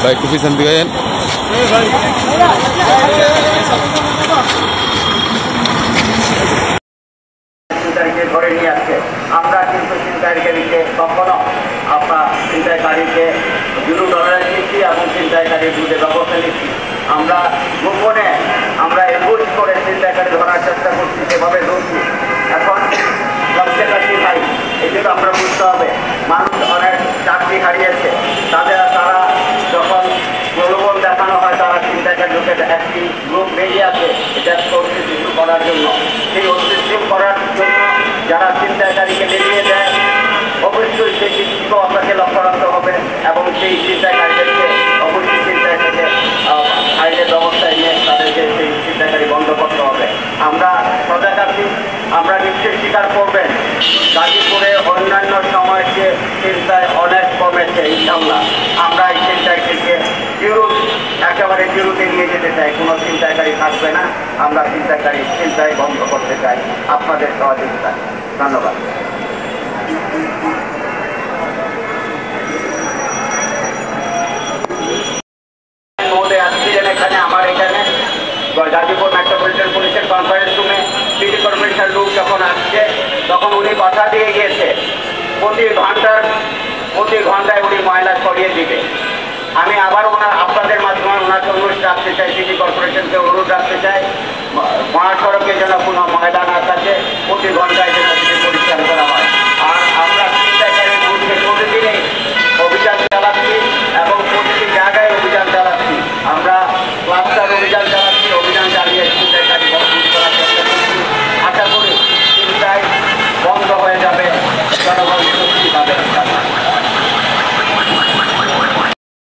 ভাই একটু পিছন দিকে ধরে নিয়ে আসছে। আমরা কিন্তু ছিনতাইকারীকে কখনো আপনার ছিনতাইকারীকে বিরু ডলার নিচ্ছি এবং ছিনতাইকারীর বিরুদ্ধে ব্যবস্থা নিচ্ছি। আমরা গোপনে আমরা এগুজ করে ছিনতাইকারী ধরার চেষ্টা করছি, সেভাবে ধরছি। এখন কাছাকাছি ভাই এই জন্য আমরা বুঝতে হবে, মানুষ অনেক চাকরি হারিয়েছে, তারা যখন প্রলোভন দেখানো হয় তারা ছিনতাইকারী লোকের একটি গ্রুপ বেরিয়ে আছে এটা অস্তিত্ব করার জন্য। সেই অস্তিত্ব করার জন্য যারা ছিনতাইকারীকে বেরিয়ে দেয় অবশ্যই সেই দিকটিকেও আপনাকে লক্ষ্য রাখতে হবে এবং সেই ছিনতাইকারীদেরকে অবশ্যই চিন্তায় থেকে আইনের ব্যবস্থায় নিয়ে তাদেরকে সেই ছিনতাইকারী বন্ধ করতে হবে। আমরা সজাগ আছি, আমরা নিশ্চয়ই স্বীকার করবেন গাজীপুরে অন্যান্য সময় যে চিন্তায় অনেক কমেছে। ইনশাআল্লাহ আমরা এই চিন্তাকে একেবারে জিরোতে নিয়ে যেতে চাই, কোনো চিন্তাকারী থাকবে না। আমরা চিন্তায় বন্ধ করতে চাই আপনাদের সহযোগিতা। ধন্যবাদ। এখানে আমার এখানে গাজীপুর মেট্রোপলিটন পুলিশের কনফারেন্স রুমে সিটি কর্পোরেশন লোক যখন আসছে তখন উনি কথা দিয়ে গিয়েছে প্রতি ঘন্টায় উনি ময়লা সরিয়ে দিবে। আমি আবার আপনাদের মাধ্যমে ওনাকে অনুরোধ রাখতে চাই, সিটি কর্পোরেশনকে অনুরোধ রাখতে চাই মহাসড়কে যেন কোনো ময়লা না থাকে, প্রতি ঘন্টায় যেন